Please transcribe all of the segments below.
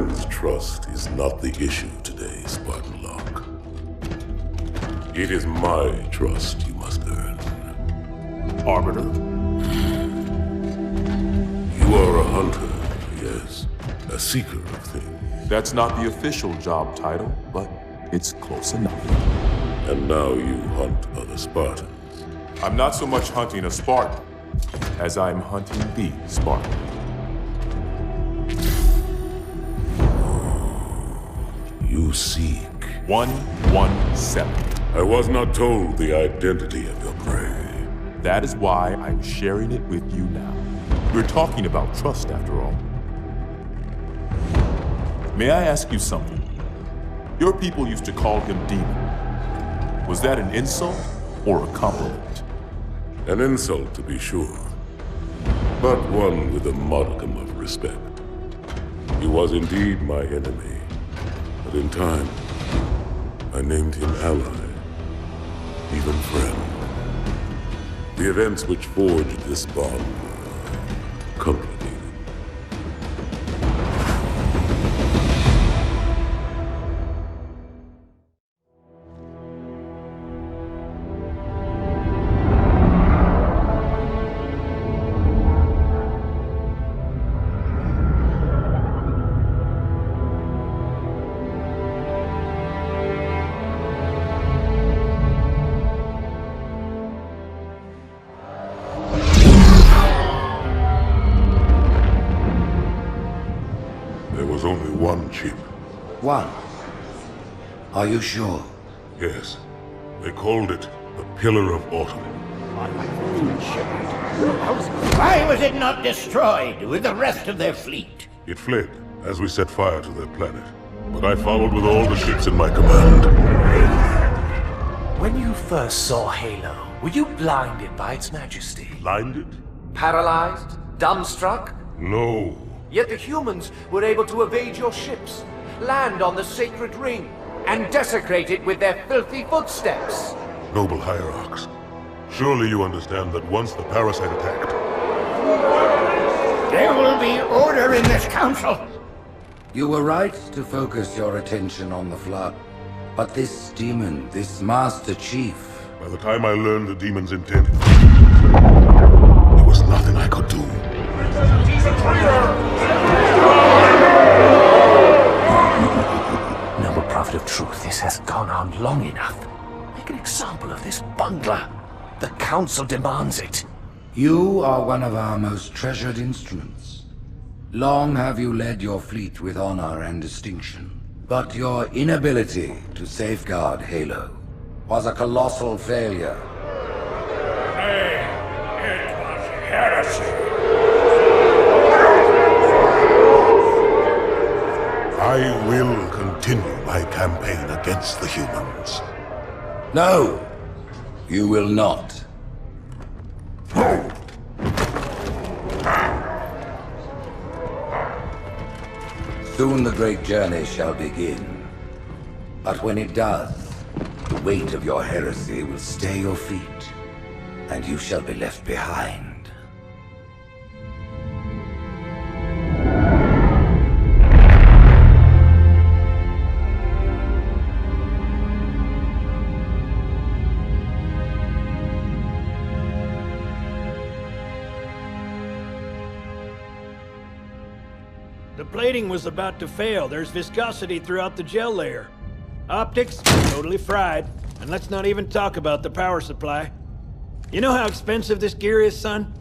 friend's trust is not the issue today, Spartan Locke. It is my trust you must earn. Arbiter? You are a hunter, yes. A seeker of things. That's not the official job title, but it's close enough. And now you hunt other Spartans. I'm not so much hunting a Spartan, as I'm hunting the Spartan. You seek. 117. I was not told the identity of your prey. That is why I'm sharing it with you now. We're talking about trust, after all. May I ask you something? Your people used to call him Demon. Was that an insult or a compliment? An insult, to be sure, but one with a modicum of respect. He was indeed my enemy, but in time, I named him ally, even friend. The events which forged this bond were complicated. Only one chip. One? Are you sure? Yes. They called it the Pillar of Autumn. Why was it not destroyed with the rest of their fleet? It fled as we set fire to their planet. But I followed with all the ships in my command. When you first saw Halo, were you blinded by its majesty? Blinded? Paralyzed? Dumbstruck? No. Yet the humans were able to evade your ships, land on the sacred ring, and desecrate it with their filthy footsteps. Noble hierarchs, surely you understand that once the parasite attacked... There will be order in this council. You were right to focus your attention on the Flood. But this demon, this Master Chief... By the time I learned the demon's intent, there was nothing I could do. Noble Prophet of Truth, this has gone on long enough. Make an example of this bungler. The Council demands it. You are one of our most treasured instruments. Long have you led your fleet with honor and distinction. But your inability to safeguard Halo was a colossal failure. It was heresy. I will continue my campaign against the humans. No, you will not. Soon the great journey shall begin. But when it does, the weight of your heresy will stay your feet, and you shall be left behind. The plating was about to fail. There's viscosity throughout the gel layer. Optics, totally fried. And let's not even talk about the power supply. You know how expensive this gear is, son?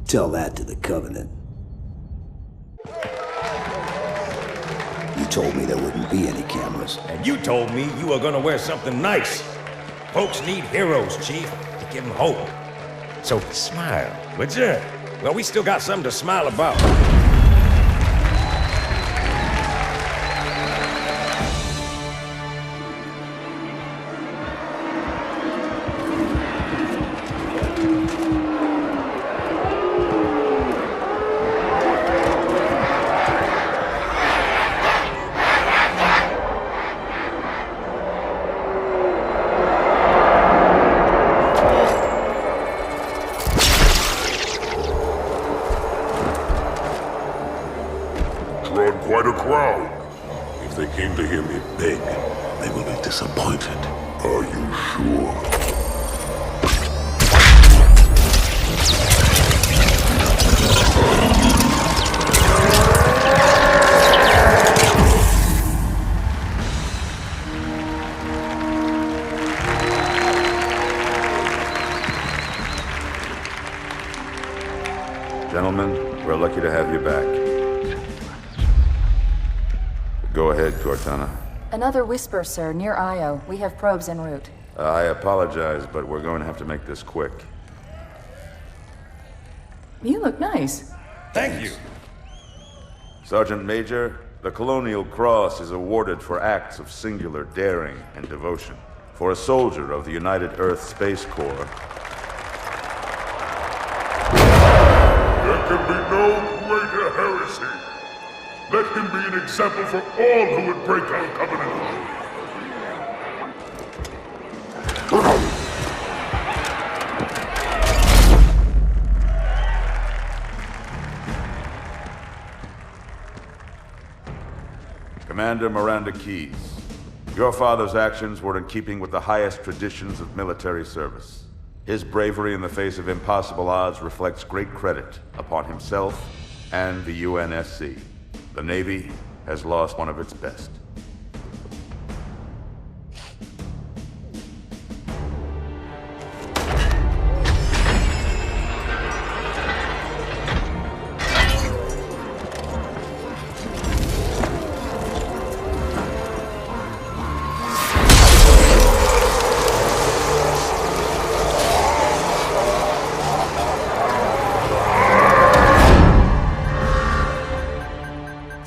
Tell that to the Covenant. You told me there wouldn't be any cameras. And you told me you were gonna wear something nice. Folks need heroes, Chief, to give them hope. So smile, would you? Well, we still got something to smile about. quite a crowd. If they came to hear me beg, they will be disappointed. Are you sure? Gentlemen, we're lucky to have you back. Go ahead, Cortana. Another whisper, sir, near Io. We have probes en route. I apologize, but we're going to have to make this quick. You look nice. Thank you. Sergeant Major, the Colonial Cross is awarded for acts of singular daring and devotion. For a soldier of the United Earth Space Corps, there can be no greater heresy. Let him be an example for all who would break our covenant. Commander Miranda Keyes, your father's actions were in keeping with the highest traditions of military service. His bravery in the face of impossible odds reflects great credit upon himself and the UNSC. The Navy has lost one of its best.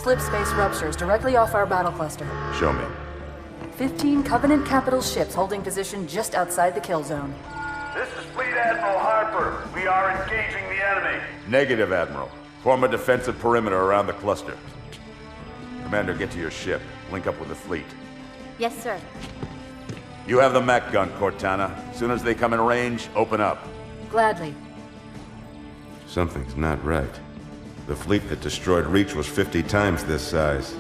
Slip space ruptures directly off our battle cluster. Show me. 15 Covenant capital ships holding position just outside the kill zone. This is Fleet Admiral Harper. We are engaging the enemy. Negative, Admiral. Form a defensive perimeter around the cluster. Commander, get to your ship. Link up with the fleet. Yes, sir. You have the mech gun, Cortana. As soon as they come in range, open up. Gladly. Something's not right. The fleet that destroyed Reach was 50 times this size.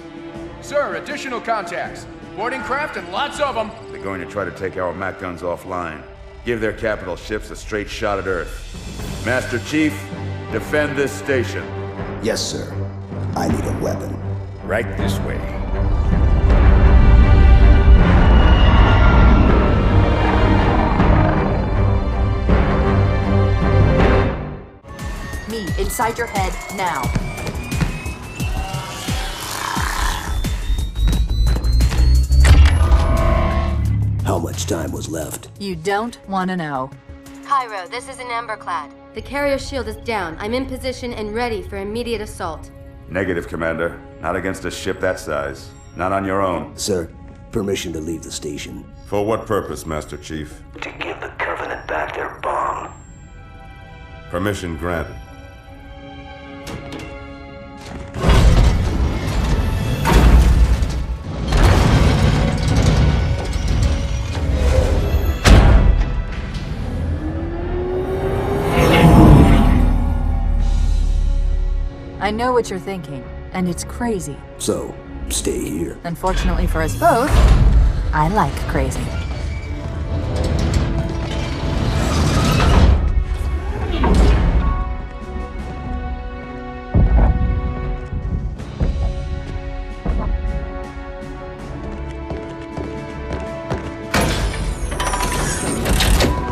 Sir, additional contacts. Boarding craft and lots of them. They're going to try to take our mech guns offline. Give their capital ships a straight shot at Earth. Master Chief, defend this station. Yes, sir. I need a weapon. Right this way. Me, inside your head, now. How much time was left? You don't want to know. Cairo, this is an Emberclad. The carrier shield is down. I'm in position and ready for immediate assault. Negative, Commander. Not against a ship that size. Not on your own. Sir, permission to leave the station. For what purpose, Master Chief? To give the Covenant back their bomb. Permission granted. I know what you're thinking, and it's crazy. So, stay here. Unfortunately for us both, I like crazy.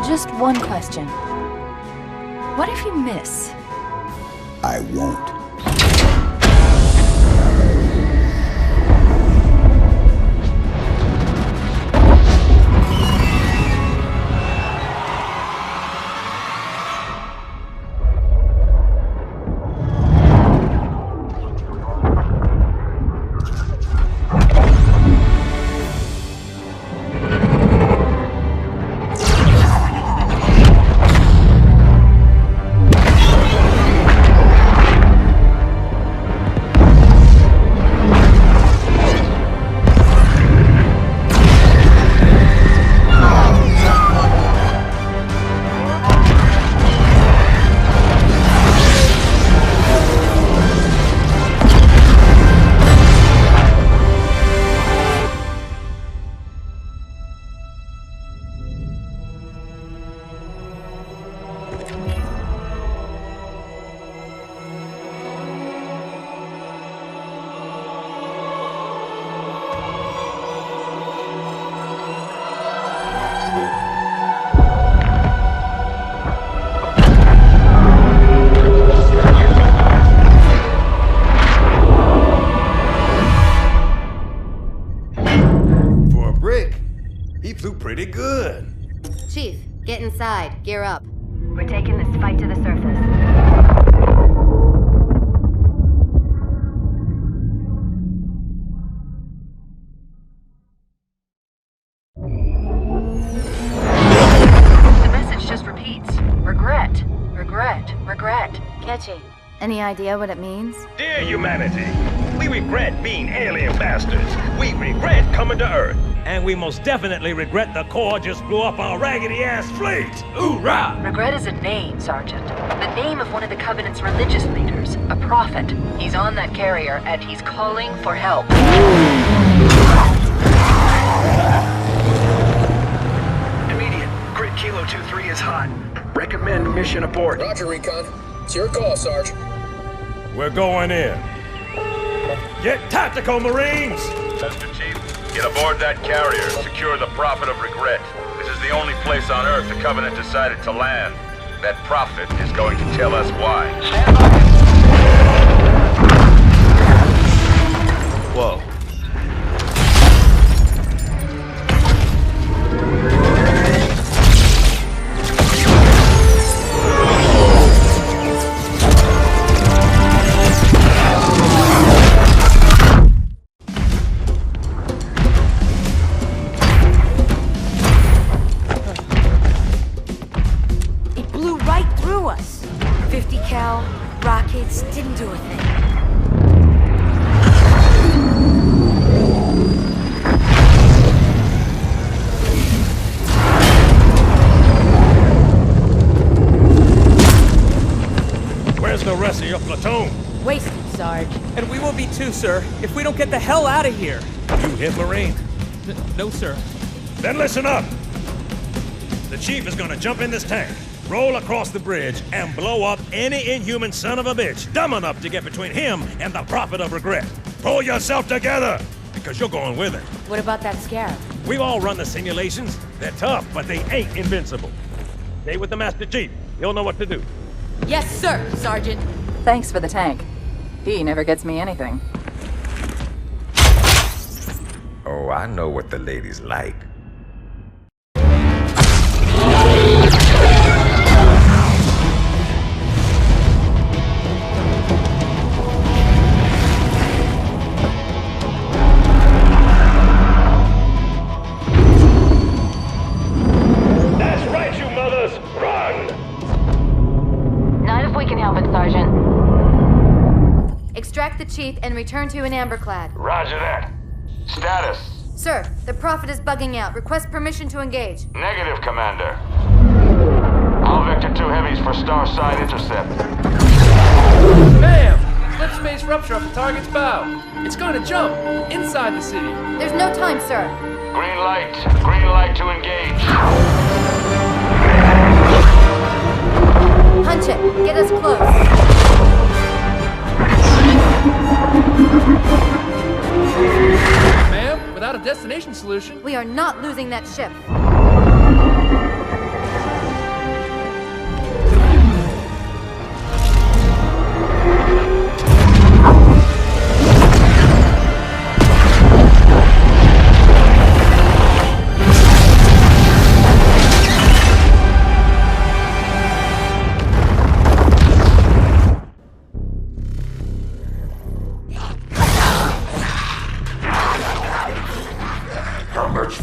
Just one question. What if you miss? I won't. good. Chief, get inside. Gear up. We're taking this fight to the surface. The message just repeats. Regret. Regret. Regret. Catchy. Any idea what it means? Dear humanity, we regret being alien bastards. We regret coming to Earth. And we most definitely regret the Corps just blew up our raggedy-ass fleet. Hoorah! Regret is a name, Sergeant. The name of one of the Covenant's religious leaders. A prophet. He's on that carrier, and he's calling for help. Immediate. Grid Kilo 2-3 is hot. Recommend mission abort. Roger, Recon. It's your call, Sarge. We're going in. Get tactical, Marines! Mr. Chief, get aboard that carrier. Secure the Prophet of Regret. This is the only place on Earth the Covenant decided to land. That Prophet is going to tell us why. Stand by. Whoa. Rockets didn't do a thing. Where's the rest of your platoon? Wasted, Sarge. And we will be too, sir, if we don't get the hell out of here. You hit Marine? No, sir. Then listen up. The Chief is gonna jump in this tank, roll across the bridge, and blow up any inhuman son of a bitch dumb enough to get between him and the Prophet of Regret. Pull yourself together, because you're going with it. What about that scarab? We've all run the simulations. They're tough, but they ain't invincible. Stay with the Master Chief. He'll know what to do. Yes, sir, Sergeant. Thanks for the tank. He never gets me anything. Oh, I know what the ladies like. Extract the Chief and return to an amberclad. Roger that. Status? Sir, the Prophet is bugging out. Request permission to engage. Negative, Commander. All Vector 2 heavies for Starside intercept. Bam! Slip space rupture off the target's bow. It's going to jump inside the city. There's no time, sir. Green light. Green light to engage. Punch it. Get us close. Ma'am, without a destination solution... We are not losing that ship.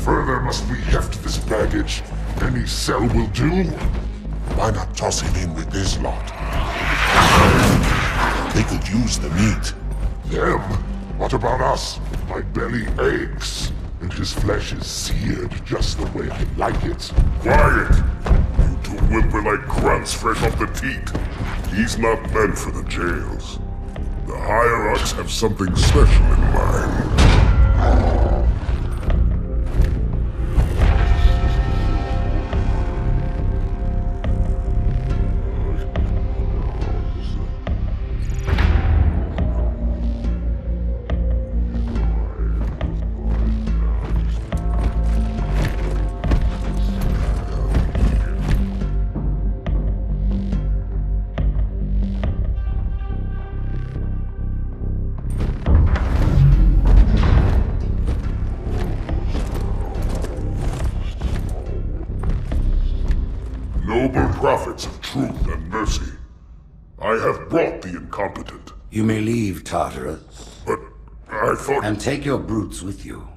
Further must we heft this baggage? Any cell will do? Why not toss him in with this lot? They could use the meat. Them? What about us? My belly aches, and his flesh is seared just the way I like it. Quiet! You two whimper like grunts fresh off the teat. He's not meant for the jails. The hierarchs have something special in mind. I have brought the incompetent. You may leave, Tartarus. But I thought... And take your brutes with you.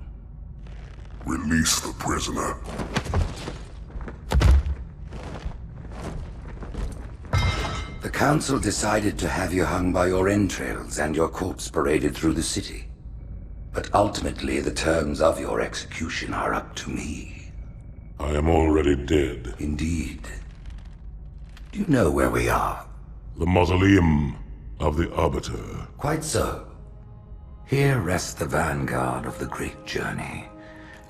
Release the prisoner. The Council decided to have you hung by your entrails and your corpse paraded through the city. But ultimately, the terms of your execution are up to me. I am already dead. Indeed. Do you know where we are? The mausoleum of the Arbiter. Quite so. Here rests the vanguard of the great journey.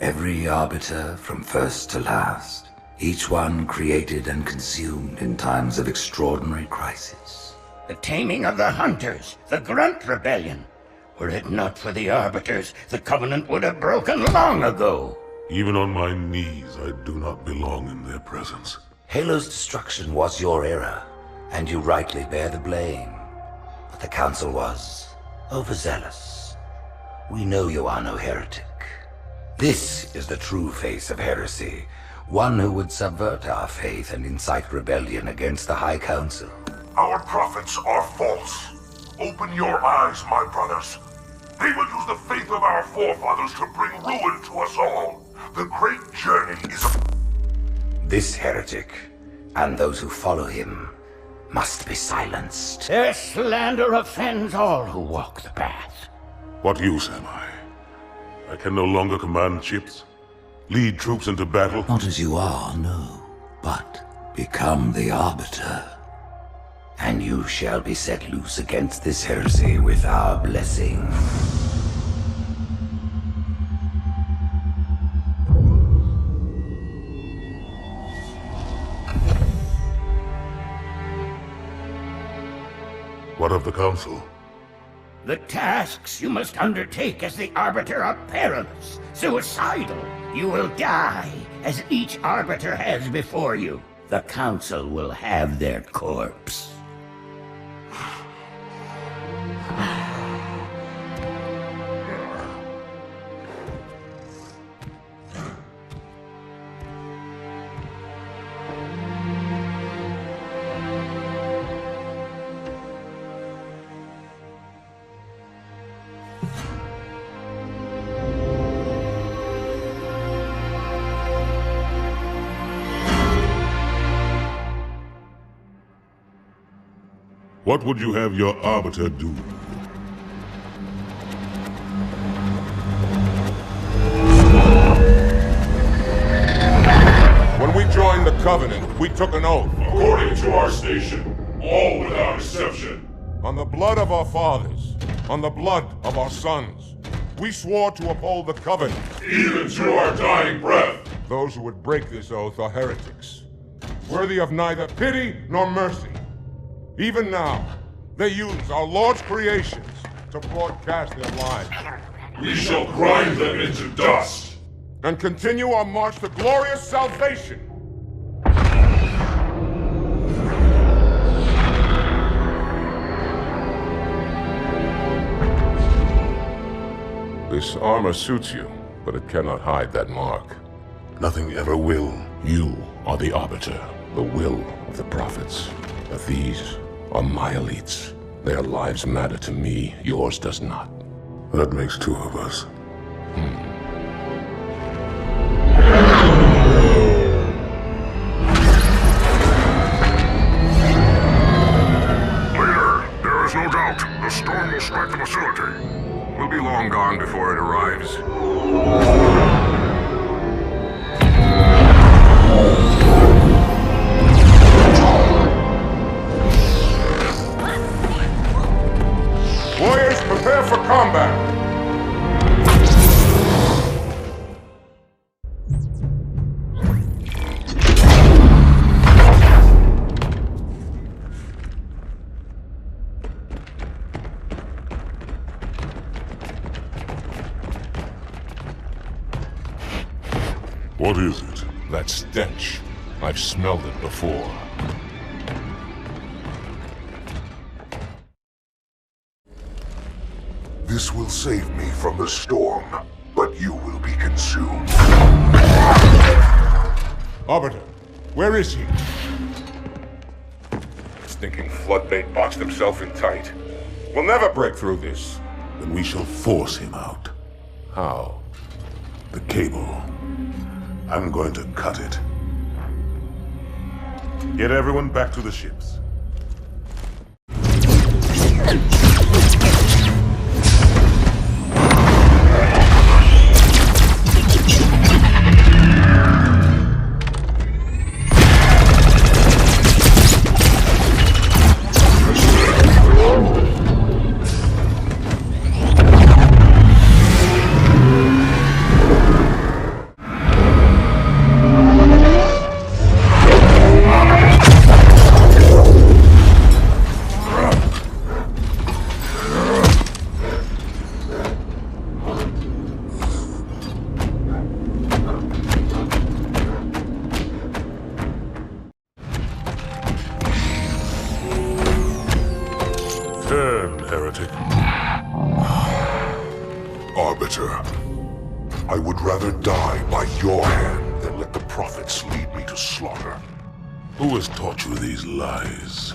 Every Arbiter from first to last. Each one created and consumed in times of extraordinary crisis. The taming of the Hunters, the Grunt Rebellion. Were it not for the Arbiters, the Covenant would have broken long ago. Even on my knees, I do not belong in their presence. Halo's destruction was your error, and you rightly bear the blame. But the Council was overzealous. We know you are no heretic. This is the true face of heresy, one who would subvert our faith and incite rebellion against the High Council. Our prophets are false. Open your eyes, my brothers. They will use the faith of our forefathers to bring ruin to us all. The great journey is a... This heretic, and those who follow him, must be silenced. Their slander offends all who walk the path. What use am I? I can no longer command ships, lead troops into battle. Not as you are, no, but become the Arbiter. And you shall be set loose against this heresy with our blessing. What of the Council? The tasks you must undertake as the Arbiter are perilous, suicidal. You will die, as each Arbiter has before you. The Council will have their corpse. What would you have your Arbiter do? When we joined the Covenant, we took an oath. According to our station, all without exception. On the blood of our fathers, on the blood of our sons, we swore to uphold the Covenant. Even to our dying breath. Those who would break this oath are heretics, worthy of neither pity nor mercy. Even now, they use our Lord's creations to broadcast their lies. We shall grind them into dust. And continue our march to glorious salvation. This armor suits you, but it cannot hide that mark. Nothing ever will. You are the Arbiter, the will of the prophets. But these are my elites. Their lives matter to me, yours does not. That makes two of us. Leader, there is no doubt the storm will strike the facility. We'll be long gone before it arrives. Warriors, prepare for combat! What is it? That stench. I've smelled it before. This will save me from the storm, but you will be consumed. Arbiter, where is he? stinking floodbait boxed himself in tight. We'll never break through this. Then we shall force him out. How? The cable. I'm going to cut it. Get everyone back to the ships. Turn, heretic. Arbiter, I would rather die by your hand than let the prophets lead me to slaughter. Who has taught you these lies?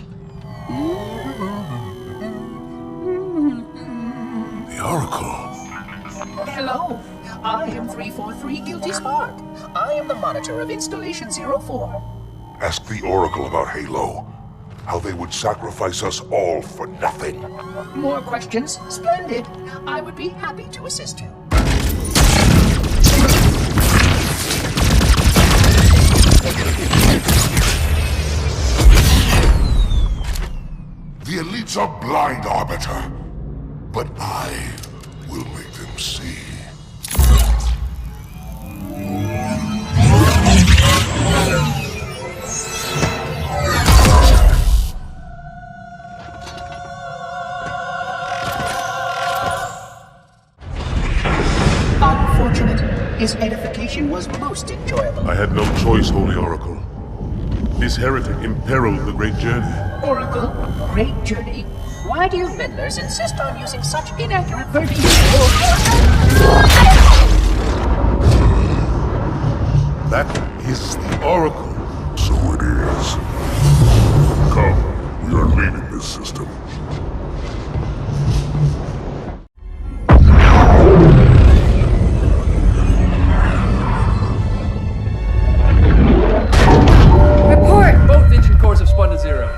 The Oracle. Hello, I am 343 Guilty Spark. I am the monitor of Installation 04. Ask the Oracle about Halo. How they would sacrifice us all for nothing. More questions? Splendid. I would be happy to assist you. The elites are blind, Arbiter. But I will make them see. His edification was most enjoyable. I had no choice, Holy Oracle. This heretic imperiled the great journey. Oracle, great journey. Why do you meddlers insist on using such inaccurate verbiage? That is the Oracle. So it is. Come, we are leaving this system.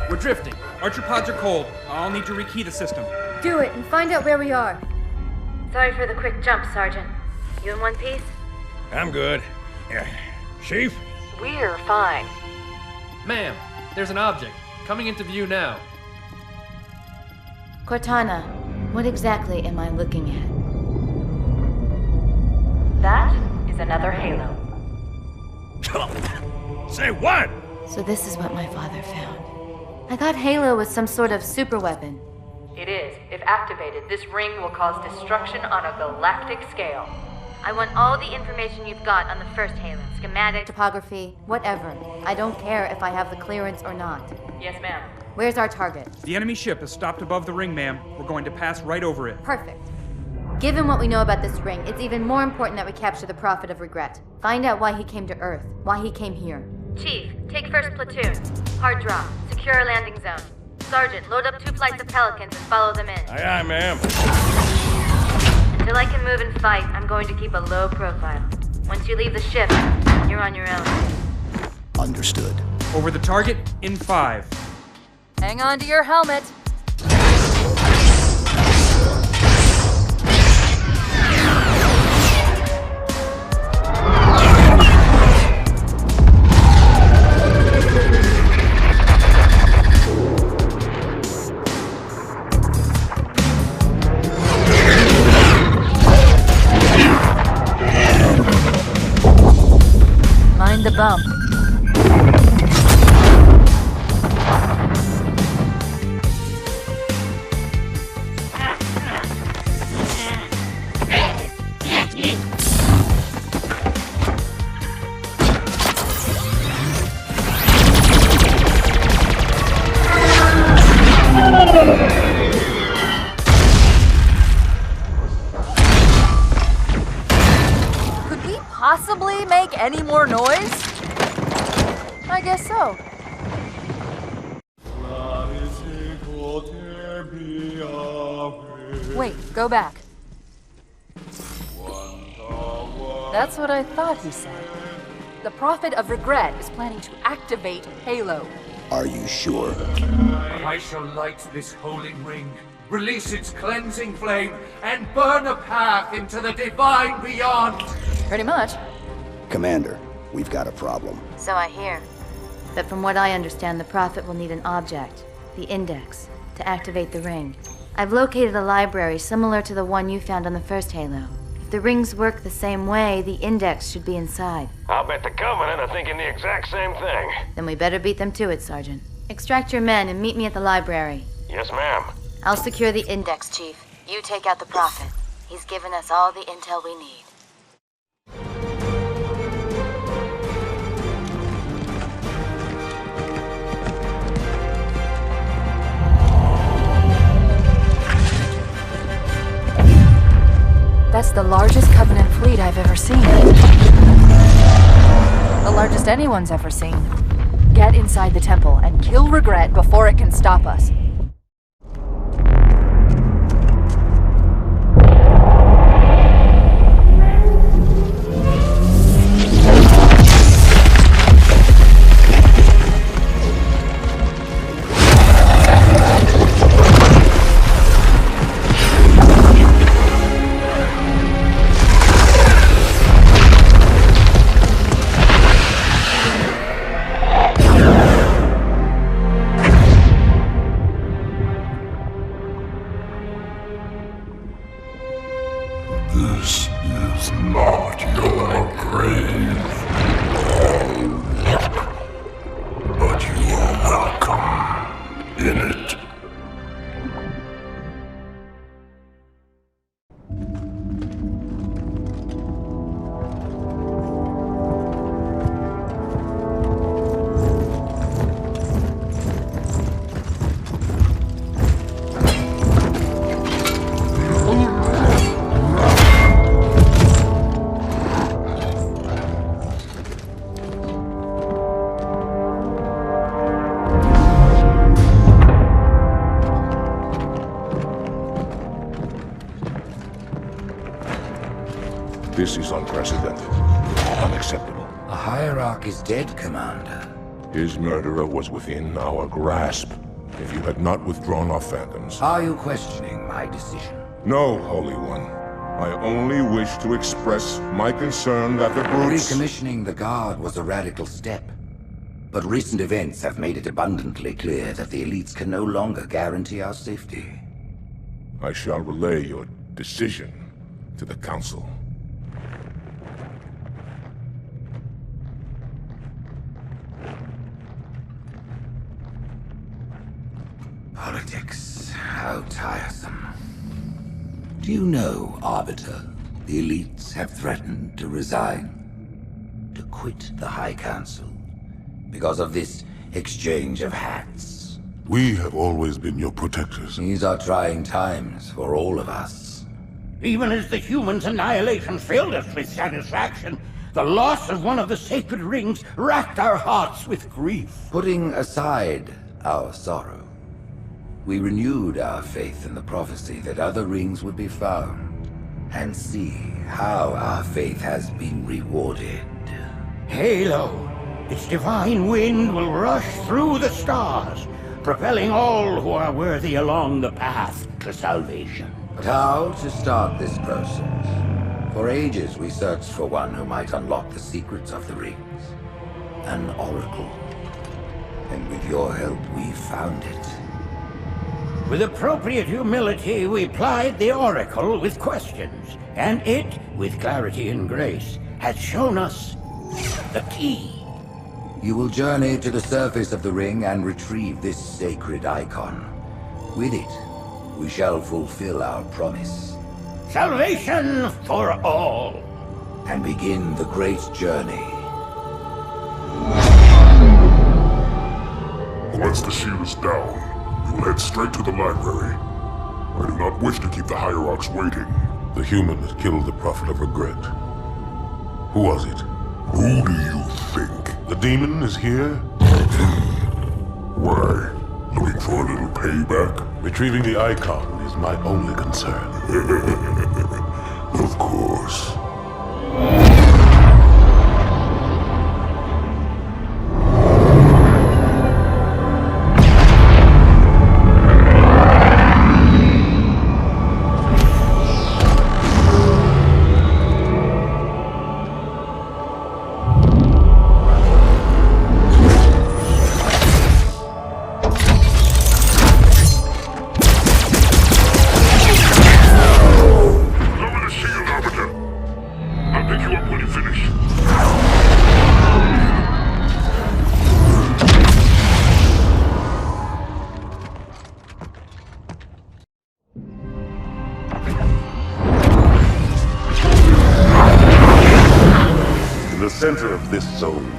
We're drifting. Archer pods are cold. I'll need to rekey the system. Do it and find out where we are. Sorry for the quick jump, Sergeant. You in one piece? I'm good. Chief? We're fine. Ma'am, there's an object coming into view now. Cortana, what exactly am I looking at? That is another Halo. Say what? So this is what my father found. I thought Halo was some sort of superweapon. It is. If activated, this ring will cause destruction on a galactic scale. I want all the information you've got on the first Halo. Schematic, topography, whatever. I don't care if I have the clearance or not. Yes, ma'am. Where's our target? The enemy ship is stopped above the ring, ma'am. We're going to pass right over it. Perfect. Given what we know about this ring, it's even more important that we capture the Prophet of Regret. Find out why he came to Earth, why he came here. Chief, take first platoon. Hard drop. Secure our landing zone. Sergeant, load up 2 flights of Pelicans and follow them in. Aye, aye, ma'am. Until I can move and fight, I'm going to keep a low profile. Once you leave the ship, you're on your own. Understood. Over the target in 5. Hang on to your helmet. Mind the bump. Wait, go back. That's what I thought he said. The Prophet of Regret is planning to activate Halo. Are you sure? I shall light this holy ring, release its cleansing flame, and burn a path into the divine beyond. Pretty much. Commander, we've got a problem. So I hear. But from what I understand, the Prophet will need an object, the Index, to activate the ring. I've located a library similar to the one you found on the first Halo. If the rings work the same way, the Index should be inside. I'll bet the Covenant are thinking the exact same thing. Then we better beat them to it, Sergeant. Extract your men and meet me at the library. Yes, ma'am. I'll secure the Index, Chief. You take out the Prophet. He's given us all the intel we need. That's the largest Covenant fleet I've ever seen. The largest anyone's ever seen. Get inside the temple and kill Regret before it can stop us. This is not your grave. But you are welcome in it. This is unprecedented. Unacceptable. The Hierarch is dead, Commander. His murderer was within our grasp. If you had not withdrawn our phantoms... Are you questioning my decision? No, Holy One. I only wish to express my concern that the brutes... Recommissioning the Guard was a radical step. But recent events have made it abundantly clear that the elites can no longer guarantee our safety. I shall relay your decision to the Council. Politics, how tiresome. Do you know, Arbiter, the elites have threatened to resign, to quit the High Council, because of this exchange of hats? We have always been your protectors. These are trying times for all of us. Even as the humans' annihilation filled us with satisfaction, the loss of one of the sacred rings racked our hearts with grief. Putting aside our sorrow, we renewed our faith in the prophecy that other rings would be found, and see how our faith has been rewarded. Halo, its divine wind will rush through the stars, propelling all who are worthy along the path to salvation. But how to start this process? For ages we searched for one who might unlock the secrets of the rings. An oracle. And with your help we found it. With appropriate humility, we plied the Oracle with questions, and it, with clarity and grace, has shown us the key. You will journey to the surface of the ring and retrieve this sacred icon. With it, we shall fulfill our promise. Salvation for all. And begin the great journey. Once the shield is down, we will head straight to the library. I do not wish to keep the Hierarchs waiting. The humans killed the Prophet of Regret. Who was it? Who do you think? The demon is here? Why? Looking for a little payback? Retrieving the icon is my only concern. Of course. In the center of this zone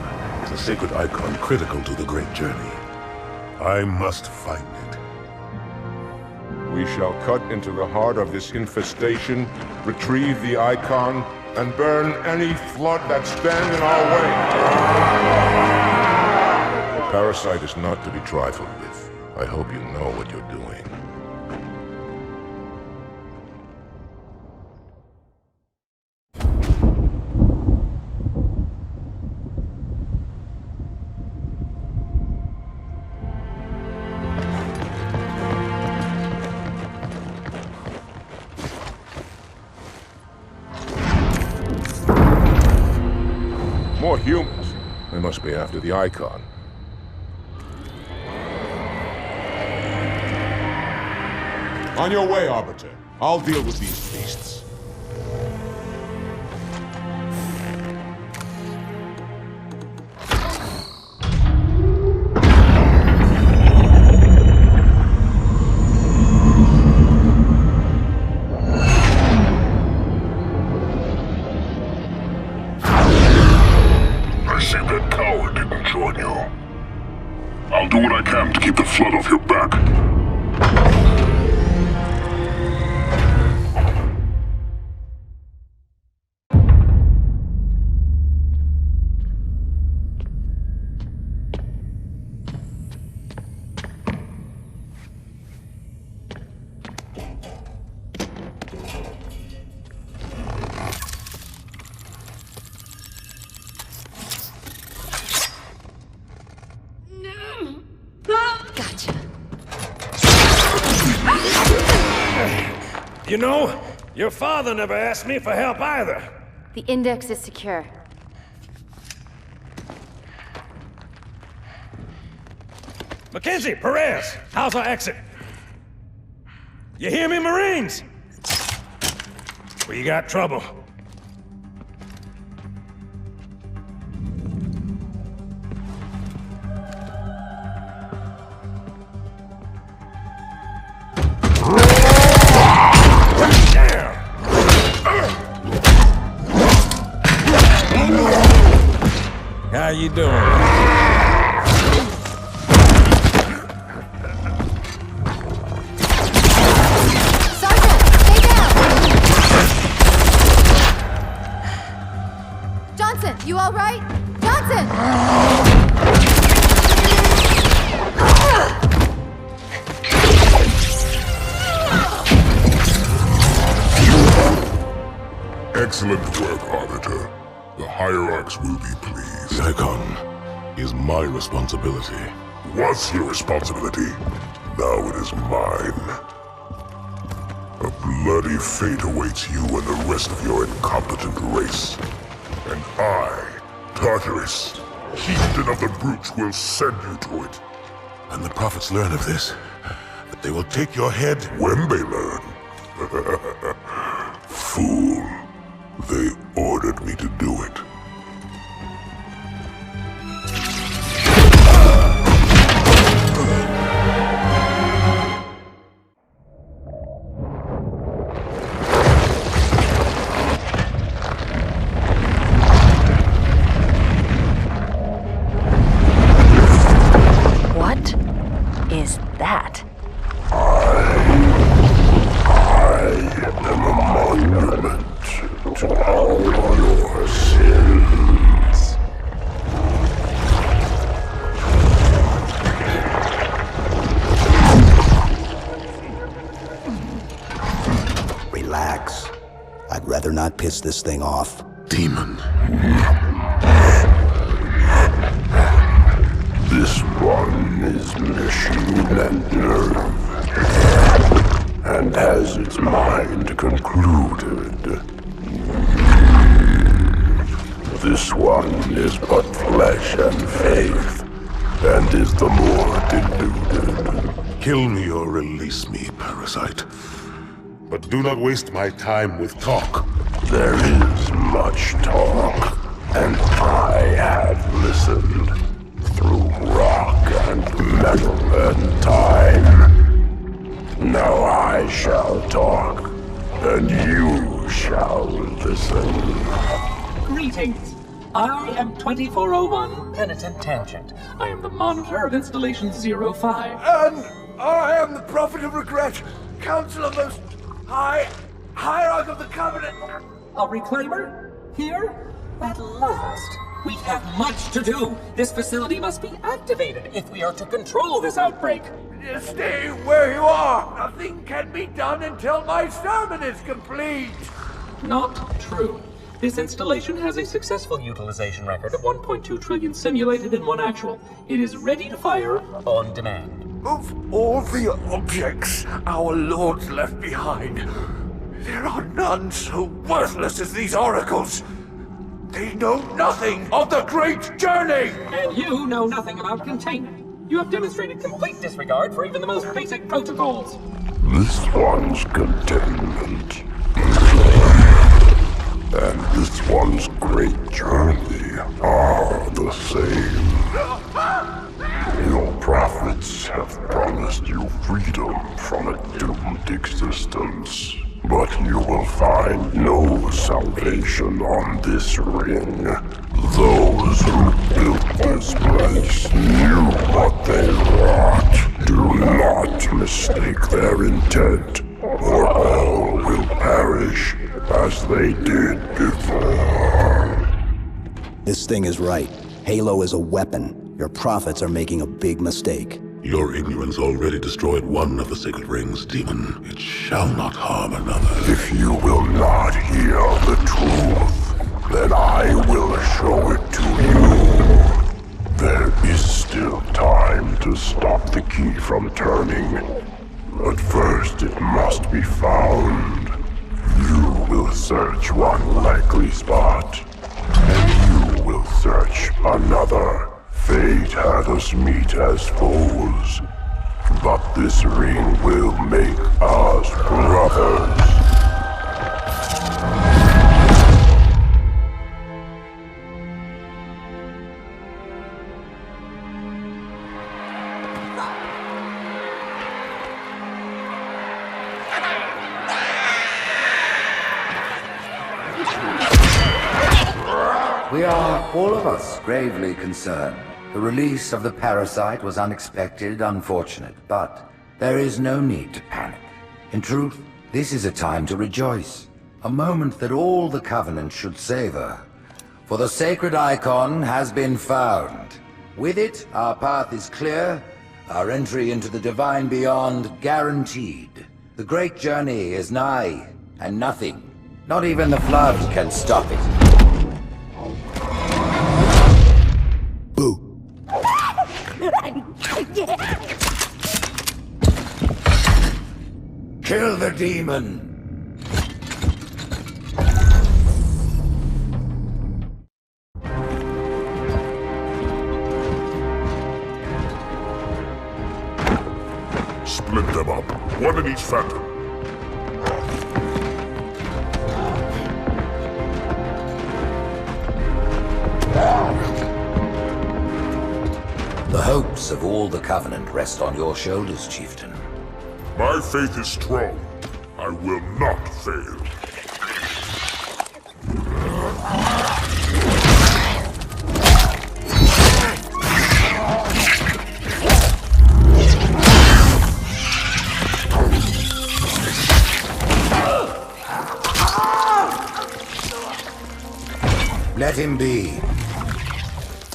is a sacred icon critical to the great journey. I must find it. We shall cut into the heart of this infestation, retrieve the icon, and burn any flood that stand in our way. The parasite is not to be trifled with. I hope you know what you're doing. More humans. They must be after the icon. On your way, Arbiter. I'll deal with these beasts. I'll do what I can to keep the flood off your back. You know, your father never asked me for help either. The index is secure. Mackenzie, Perez, how's our exit? You hear me, Marines? We got trouble. How you doing? Sergeant, stay down! Johnson, you all right? Johnson! Excellent work, Arbiter. The Hierarchs will be pleased. The icon is my responsibility. Was your responsibility. Now it is mine. A bloody fate awaits you and the rest of your incompetent race. And I, Tartarus, chieftain of the brutes, will send you to it. And the prophets learn of this, that they will take your head. When they learn. Fool. They ordered me to do it. What is that? I am a monument to all your sins. I'd rather not piss this thing off. Demon. This one is machine and nerve, and has its mind concluded. This one is but flesh and faith, and is the more deluded. Kill me or release me, parasite. But do not waste my time with talk. There is much talk, and I have listened through rock and metal and time. Now I shall talk, and you shall listen. Greetings. I am 2401 Penitent Tangent. I am the monitor of Installation 05. And I am the Prophet of Regret, Council of Most High, Hierarch of the Covenant. A reclaimer? Here? At last. We have much to do. This facility must be activated if we are to control this outbreak. Stay where you are. Nothing can be done until my sermon is complete. Not true. This installation has a successful utilization record of 1.2 trillion simulated and 1 actual. It is ready to fire on demand. Of all the objects our lords left behind, there are none so worthless as these oracles. They know nothing of the great journey! And you know nothing about containment. You have demonstrated complete disregard for even the most basic protocols. This one's containment, and this one's great journey are the same. Your prophets have promised you freedom from a doomed existence. But you will find no salvation on this ring. Those who built this place knew what they wrought. Do not mistake their intent, or all will perish as they did before. This thing is right. Halo is a weapon. Your prophets are making a big mistake. Your ignorance already destroyed one of the sacred rings, demon. It shall not harm another. If you will not hear the truth, then I will show it to you. There is still time to stop the key from turning. But first it must be found. You will search one likely spot, and you will search another. Fate had us meet as foes, but this ring will make us brothers. We are, all of us, gravely concerned. The release of the parasite was unexpected, unfortunate, but there is no need to panic. In truth, this is a time to rejoice. A moment that all the Covenant should savor. For the sacred icon has been found. With it, our path is clear, our entry into the divine beyond guaranteed. The great journey is nigh, and nothing, not even the flood, can stop it. Boo. Kill the demon! Split them up, one in each phantom. The hopes of all the Covenant rest on your shoulders, Chieftain. My faith is strong. I will not fail. Let him be.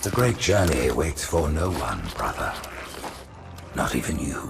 The great journey waits for no one, brother. Not even you.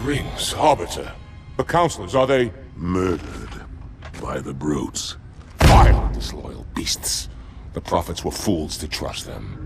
rings, Arbiter. The counselors, are they... Murdered by the brutes. Vile, disloyal beasts. The prophets were fools to trust them.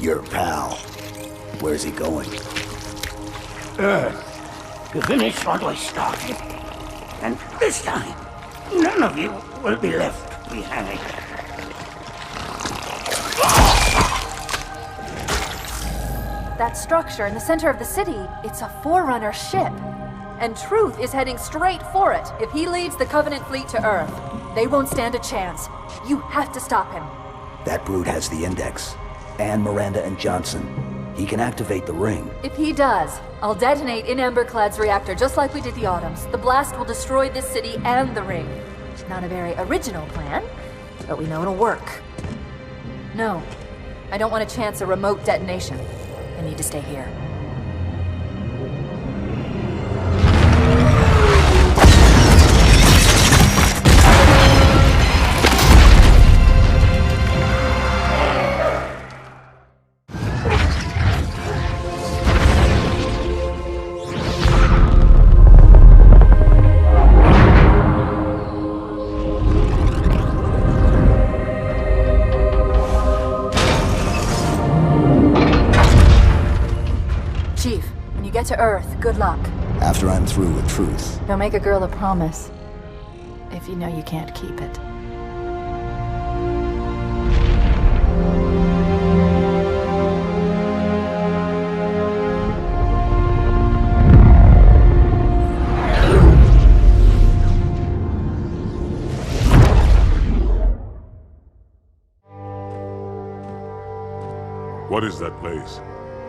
Your pal. Where's he going? Earth, to finish what we started. And this time, none of you will be left behind. That structure in the center of the city, it's a Forerunner ship. And Truth is heading straight for it. If he leads the Covenant fleet to Earth, they won't stand a chance. You have to stop him. That brute has the Index. And Miranda and Johnson. He can activate the ring. If he does, I'll detonate in Emberclad's reactor just like we did the Autumns. The blast will destroy this city and the ring. Not a very original plan, but we know it'll work. No, I don't want to chance a remote detonation. I need to stay here. To Earth, good luck. After I'm through with Truth. Don't make a girl a promise if you know you can't keep it. What is that place?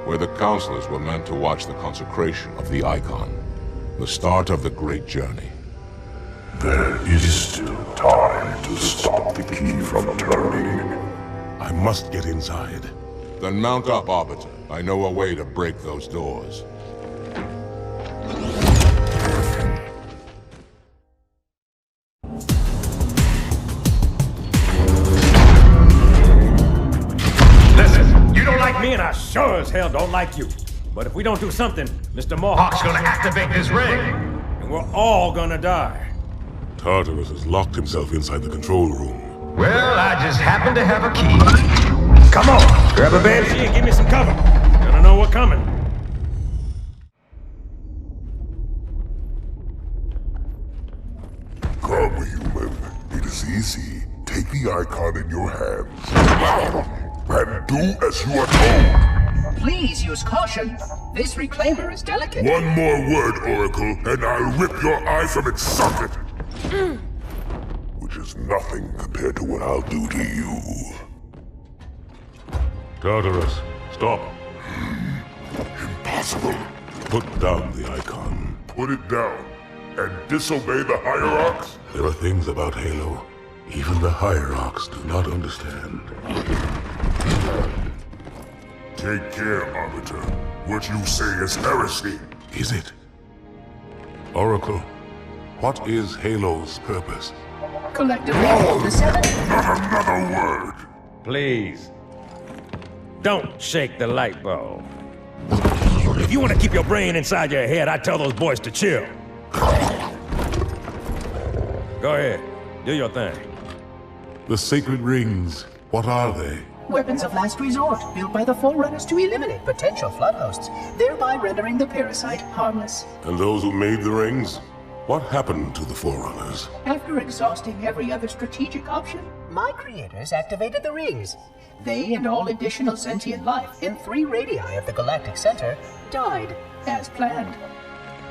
Where the counselors were meant to watch the consecration of the Icon. The start of the great journey. There is still time to stop the key from turning. I must get inside. Then mount up, Arbiter. I know a way to break those doors. Me and I sure as hell don't like you. But if we don't do something, Mr. Mohawk's gonna activate this ring. And we're all gonna die. Tartarus has locked himself inside the control room. Well, I just happen to have a key. Come on, grab a banshee and give me some cover. Gonna know we're coming. Come, human. It is easy. Take the Icon in your hands. And do as you are told. Please use caution. This reclaimer is delicate. One more word, Oracle, and I'll rip your eye from its socket. Which is nothing compared to what I'll do to you. Tartarus, stop. Impossible. Put down the Icon. Put it down and disobey the Hierarchs? There are things about Halo even the Hierarchs do not understand. Take care, Arbiter. What you say is heresy. Is it? Oracle, what is Halo's purpose? Collectively, the seven... Not another word! Please. Don't shake the light bulb. If you want to keep your brain inside your head, I tell those boys to chill. Go ahead. Do your thing. The sacred rings, what are they? Weapons of last resort, built by the Forerunners to eliminate potential flood hosts, thereby rendering the parasite harmless. And those who made the rings? What happened to the Forerunners? After exhausting every other strategic option, My creators activated the rings. They and all additional sentient life in 3 radii of the galactic center died as planned.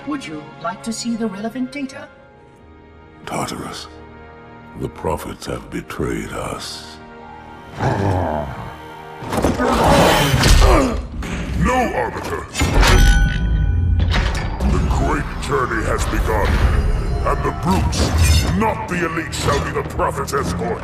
Would you like to see the relevant data? Tartarus, the prophets have betrayed us. No, Arbiter! The great journey has begun, and the brutes, not the elite, shall be the prophet's escort.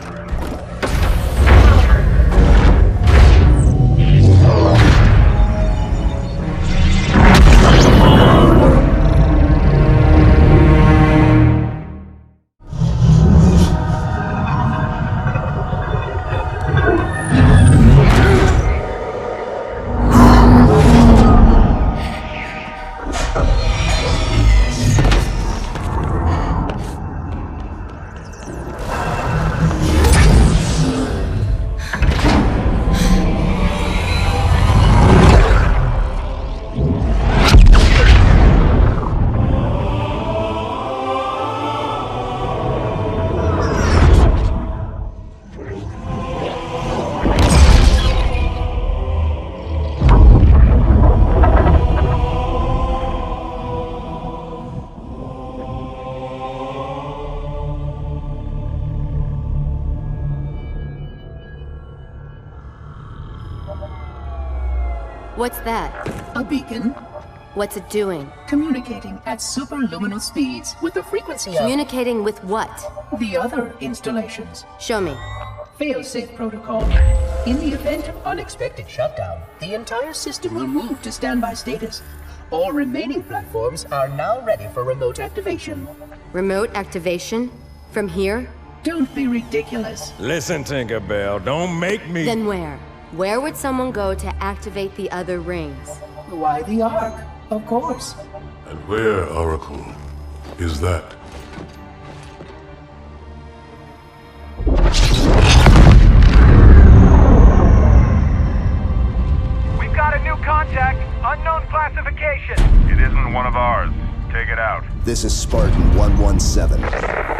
What's that? A beacon. What's it doing? Communicating at superluminal speeds with the frequency of... Communicating with what? The other installations. Show me. Fail-safe protocol. In the event of unexpected shutdown, the entire system will move to standby status. All remaining platforms are now ready for remote activation. Remote activation? From here? Don't be ridiculous. Listen, Tinkerbell, don't make me... Then where? Where would someone go to activate the other rings? Why the Ark? Of course. And where, Oracle, is that? We've got a new contact. Unknown classification. It isn't one of ours. Take it out. This is Spartan 117.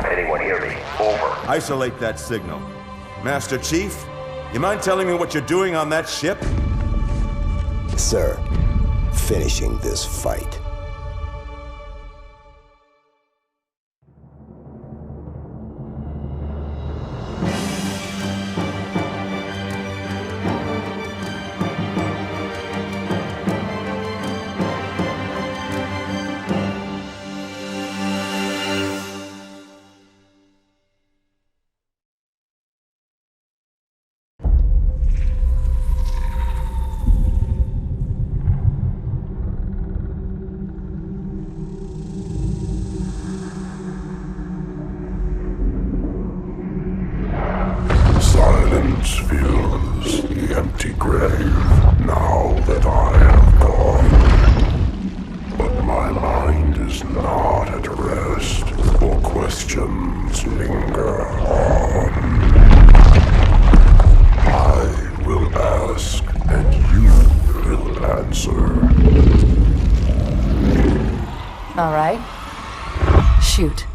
Anyone hear me? Over. Isolate that signal. Master Chief, you mind telling me what you're doing on that ship? Sir, finishing this fight. Silence fills the empty grave now that I have gone. But my mind is not at rest, for questions linger on. I will ask, and you will answer. All right. Shoot.